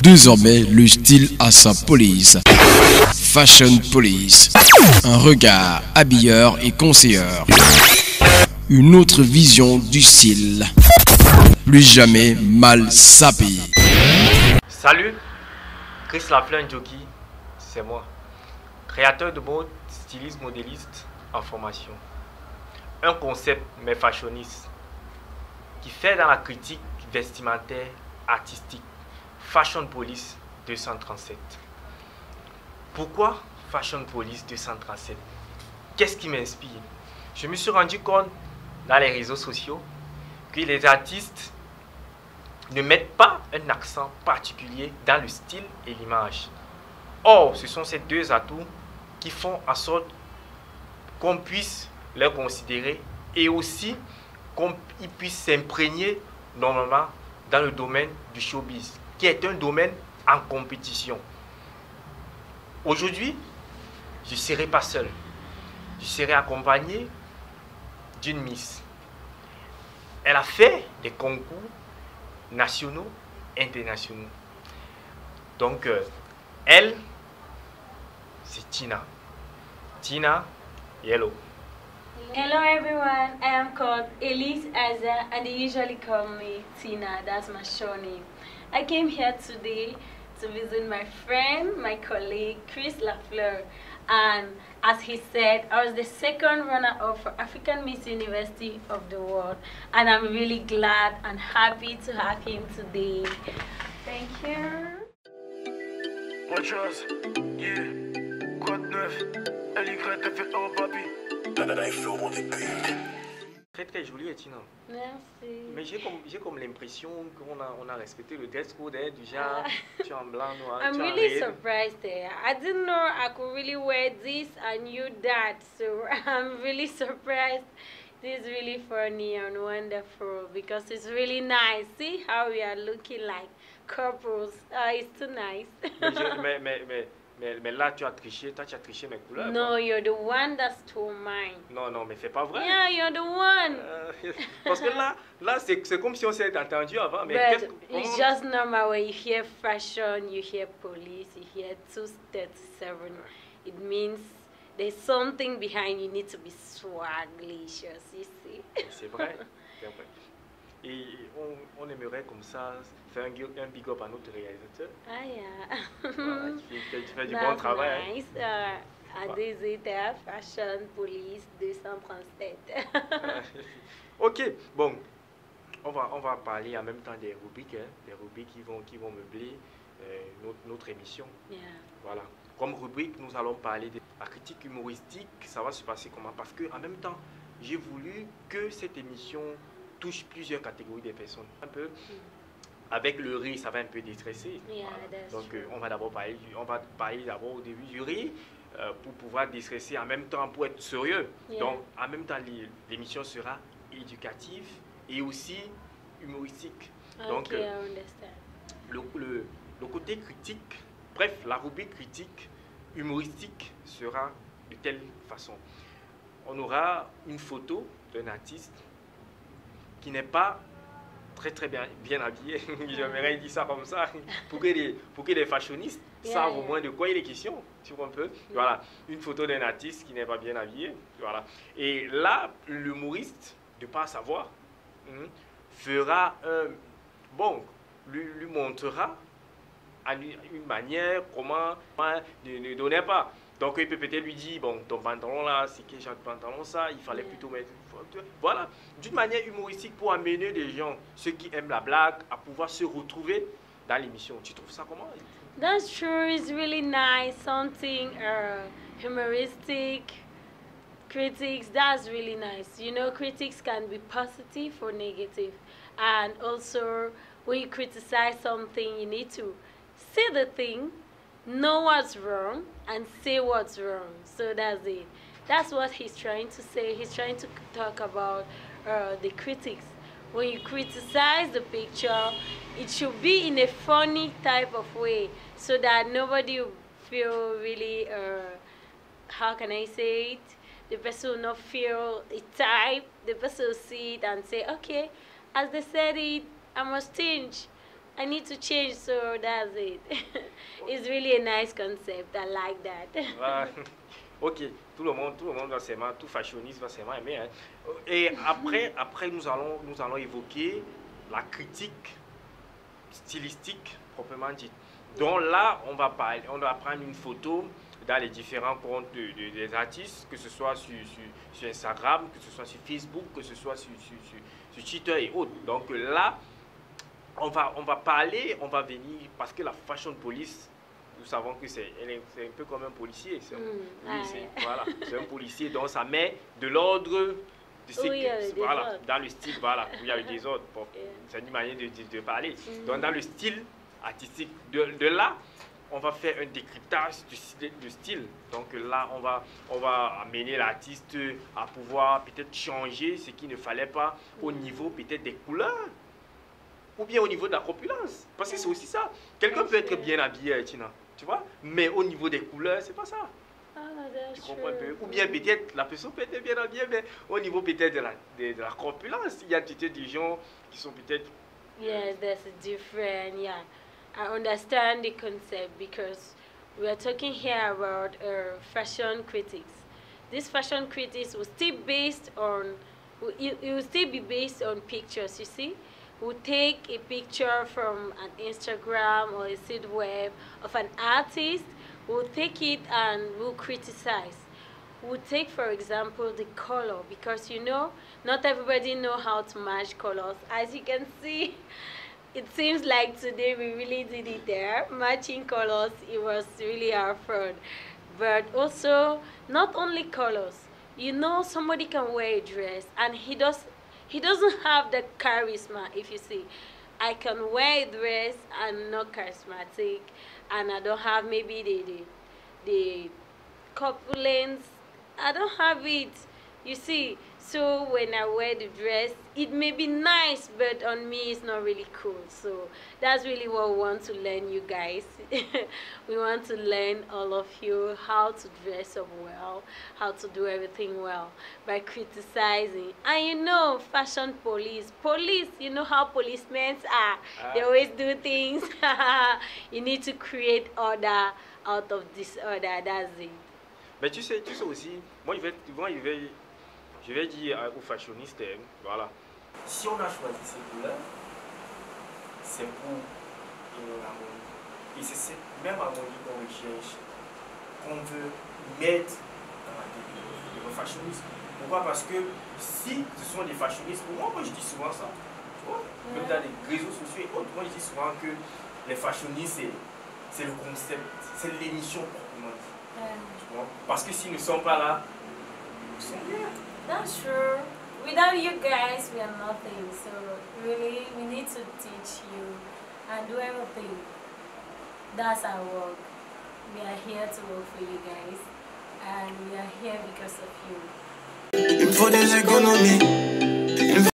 Désormais, le style a sa police. Fashion Police. Un regard habilleur et conseilleur. Une autre vision du style. Plus jamais mal sapé. Salut, Chris Lafleur Jockey, c'est moi. Créateur de mode, styliste, modéliste en formation. Un concept mais fashioniste qui fait dans la critique vestimentaire artistique. Fashion Police 237. Pourquoi Fashion Police 237? Qu'est-ce qui m'inspire? Je me suis rendu compte dans les réseaux sociaux que les artistes ne mettent pas un accent particulier dans le style et l'image. Or, ce sont ces deux atouts qui font en sorte qu'on puisse les considérer et aussi qu'ils puissent s'imprégner normalement dans le domaine du showbiz, qui est un domaine en compétition. Aujourd'hui, je ne serai pas seul. Je serai accompagné d'une Miss. Elle a fait des concours nationaux, internationaux. Donc, elle, c'est Tina. Tina Yellow. Hello everyone, I am called Elise Aza and they usually call me Tina, that's my show name. I came here today to visit my friend, my colleague, Chris Lafleur, and as he said, I was the second runner-up for African Miss University of the World, and I'm really glad and happy to have him today. Thank you. Bonne chance, yeah, quoi de neuf, LY a fait un papi. Très très jolie, Tina. Merci. Mais j'ai comme l'impression qu'on a respecté le dress code du genre, tu es en blanc, noir, I'm tu es en really red. surprised there. I didn't know I could really wear this and you that, so I'm really surprised. This is really funny and wonderful because it's really nice. See how we are looking like couples. It's too nice. Mais là, tu as triché, toi tu as triché mes couleurs. No, quoi. you're the one that stole mine. Non, non, mais c'est pas vrai. Yeah, you're the one. Parce que là c'est comme si on s'était entendu avant. Mais But comment... it's just normal when you hear fashion, you hear police, you hear 237. It means there's something behind. You need to be swaglicious, you see. C'est vrai, c'est vrai. Et on aimerait comme ça faire un big up à notre réalisateur. Ah yeah. Voilà, qui fait du bon That's travail. nice. À Désiter, Fashion Police 237. Ok, bon, on va parler en même temps des rubriques, des rubriques qui vont meubler notre émission. Yeah. Voilà. Comme rubrique, nous allons parler de la critique humoristique. Ça va se passer comment? Parce que en même temps, j'ai voulu que cette émission touche plusieurs catégories de personnes. Un peu avec le rire, ça va un peu déstresser. Yeah, Voilà. that's Donc true. on va parler d'abord au début du rire pour pouvoir déstresser en même temps pour être sérieux. Yeah. Donc en même temps, l'émission sera éducative et aussi humoristique. Donc Okay, I understand. le côté critique, bref, la rubrique critique humoristique sera de telle façon. On aura une photo d'un artiste qui n'est pas très bien habillé. J'aimerais dire ça comme ça pour que les fashionistes savent au moins de quoi il est question. Tu vois un peu? Voilà, une photo d'un artiste qui n'est pas bien habillé. Voilà. Et là, l'humoriste, de pas savoir, fera bon, lui montrera à une manière comment ne donnait pas. Donc il peut peut-être lui dire, bon, ton pantalon là, c'est quel genre de pantalon ça, il fallait plutôt mettre... Voilà, d'une manière humoristique pour amener des gens, ceux qui aiment la blague, à pouvoir se retrouver dans l'émission. Tu trouves ça comment? That's true. It's really nice. Something humoristic. Critics, that's really nice. You know, critics can be positive or negative. And also, when you criticize something, you need to see the thing, know what's wrong, and say what's wrong. So that's it. That's what he's trying to say. He's trying to talk about the critics. When you criticize the picture, it should be in a funny type of way so that nobody will feel really, how can I say it? The person will not feel a type. The person will see it and say, okay, as they said it, I must change. I need to change, so that's it. It's really a nice concept. I like that. Ok, tout le monde va s'aimer, tout fashioniste va s'aimer, aimer. Hein. Et après nous allons évoquer la critique stylistique proprement dit. Donc là, on va prendre une photo dans les différents comptes des artistes, que ce soit sur Instagram, que ce soit sur Facebook, que ce soit sur Twitter et autres. Donc là, on va parler, on va venir, parce que la fashion police, nous savons que c'est un peu comme un policier. C'est un policier, donc ça met de l'ordre dans le style, voilà, où il y a le désordre. Bon, c'est une manière de parler. Donc dans le style artistique, de là, on va faire un décryptage du style. Donc là, on va amener l'artiste à pouvoir peut-être changer ce qu'il ne fallait pas au niveau peut-être des couleurs. Ou bien au niveau de la corpulence. Parce que c'est aussi ça. Quelqu'un peut être bien habillé, Tina, tu vois, mais au niveau des couleurs, c'est pas ça. Tu comprends un peu? Ou bien peut-être la personne peut être bien habillée, mais au niveau peut-être de la corpulence, il y a peut-être des gens qui sont peut-être... Yes, that's different, yeah. I understand the concept because we are talking here about fashion critics. This fashion critics will still be based on pictures, you see? We'll take a picture from an Instagram or a site web of an artist, we'll take it and we'll criticize. We'll take, for example, the color, because you know, not everybody know how to match colors. As you can see, it seems like today we really did it there. Matching colors, it was really our fun. But also, not only colors. You know, somebody can wear a dress and he doesn't have the charisma, if you see. I can wear a dress and not charismatic, and I don't have maybe the corpulence. I don't have it, you see. So when I wear the dress, it may be nice, but on me it's not really cool. So that's really what we want to learn, you guys. We want to learn, all of you, how to dress up well, how to do everything well by criticizing. And you know, fashion police, you know how policemen are. They always do things. You need to create order out of disorder, that's it. Mais tu sais aussi, moi je vais dire aux fashionistes, voilà. Si on a choisi ces couleurs, c'est pour une harmonie. Et c'est cette même harmonie qu'on recherche, qu'on veut mettre dans la tête de nos fashionistes. Pourquoi? Parce que si ce sont des fashionistes, moi je dis souvent ça, tu vois, même dans les réseaux sociaux et autres, moi je dis souvent que les fashionistes, c'est le concept, c'est l'émission proprement dit. Parce que s'ils ne sont pas là, ils sont bien. That's true. Without you guys, we are nothing. So really, we need to teach you and do everything. That's our work. We are here to work for you guys, and we are here because of you. Il me faut des économies.